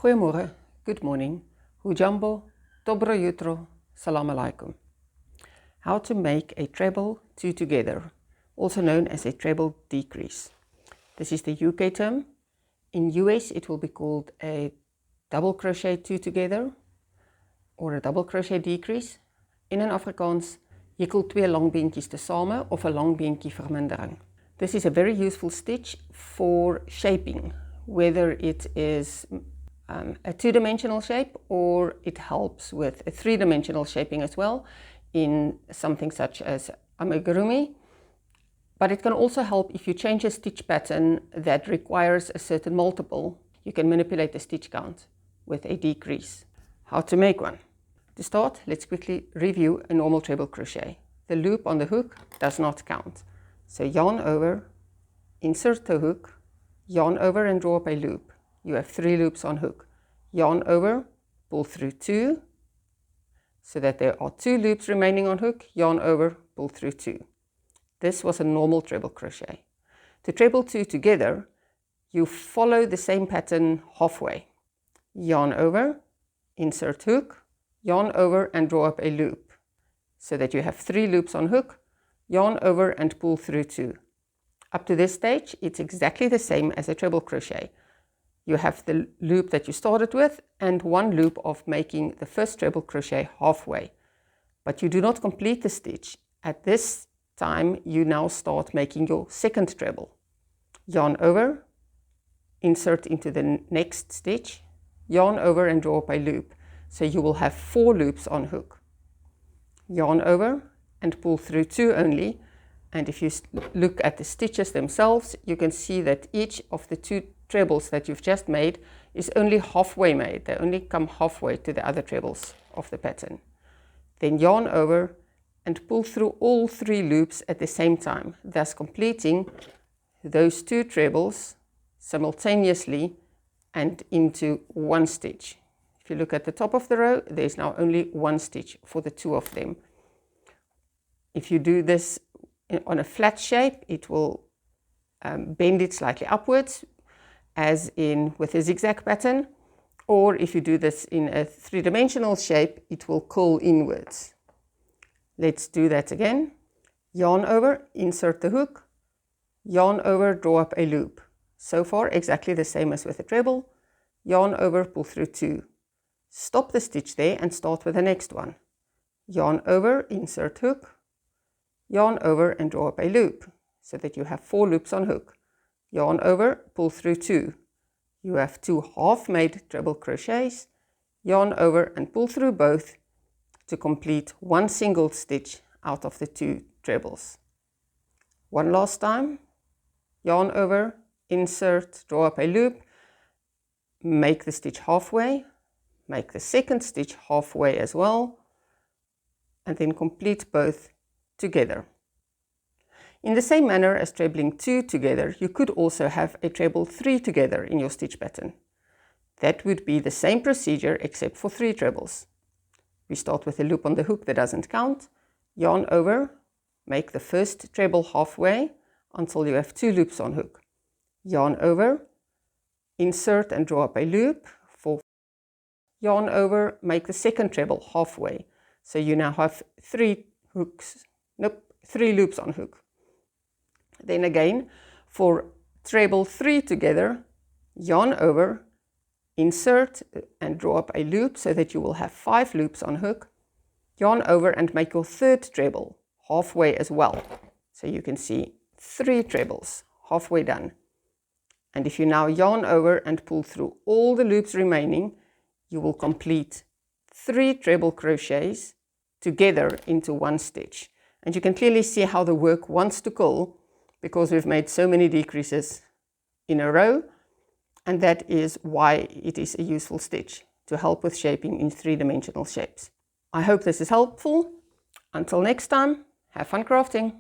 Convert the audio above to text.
Goeiemôre, good morning, hujambo, dobro jutro, salam alaikum. How to make a treble two together, also known as a treble decrease. This is the UK term. In US it will be called a double crochet two together or a double crochet decrease. In Afrikaans, Hekel twee langbeentjies tesame of a Langbeentjie-vermindering. This is a very useful stitch for shaping, whether it is a two-dimensional shape or it helps with a three-dimensional shaping as well in something such as amigurumi. But it can also help if you change a stitch pattern that requires a certain multiple. You can manipulate the stitch count with a decrease. How to make one? To start, let's quickly review a normal treble crochet. The loop on the hook does not count. So yarn over, insert the hook, yarn over and draw up a loop. You have 3 loops on hook. Yarn over, pull through 2, so that there are 2 loops remaining on hook. Yarn over, pull through 2. This was a normal treble crochet. To treble 2 together, you follow the same pattern halfway. Yarn over, insert hook, yarn over and draw up a loop, so that you have 3 loops on hook. Yarn over and pull through 2. Up to this stage, it's exactly the same as a treble crochet. You have the loop that you started with and 1 loop of making the first treble crochet halfway. But you do not complete the stitch. At this time, you now start making your second treble. Yarn over, insert into the next stitch, yarn over and draw up a loop. So you will have 4 loops on hook. Yarn over and pull through 2 only. And if you look at the stitches themselves, you can see that each of the 2 trebles that you've just made is only halfway made. They only come halfway to the other trebles of the pattern. Then yarn over and pull through all 3 loops at the same time, thus completing those 2 trebles simultaneously and into 1 stitch. If you look at the top of the row, there's now only 1 stitch for the 2 of them. If you do this on a flat shape, it will bend it slightly upwards, as in with a zigzag pattern, or if you do this in a 3-dimensional shape, it will curl inwards. Let's do that again. Yarn over, insert the hook, yarn over, draw up a loop. So far exactly the same as with a treble. Yarn over, pull through 2. Stop the stitch there and start with the next one. Yarn over, insert hook, yarn over and draw up a loop, so that you have 4 loops on hook. Yarn over, pull through 2. You have 2 half-made treble crochets. Yarn over and pull through both to complete 1 single stitch out of the 2 trebles. One last time. Yarn over, insert, draw up a loop, make the stitch halfway, make the second stitch halfway as well, and then complete both together. In the same manner as trebling 2 together, you could also have a treble 3 together in your stitch pattern. That would be the same procedure except for 3 trebles. We start with a loop on the hook that doesn't count, yarn over, make the first treble halfway until you have 2 loops on hook. Yarn over, insert and draw up a loop, yarn over, make the second treble halfway. So you now have 3 loops on hook. Then again, for treble 3 together, yarn over, insert and draw up a loop so that you will have 5 loops on hook. Yarn over and make your third treble halfway as well. So you can see 3 trebles halfway done. And if you now yarn over and pull through all the loops remaining, you will complete 3 treble crochets together into 1 stitch. And you can clearly see how the work wants to curl, because we've made so many decreases in a row, and that is why it is a useful stitch to help with shaping in 3-dimensional shapes. I hope this is helpful. Until next time, have fun crafting!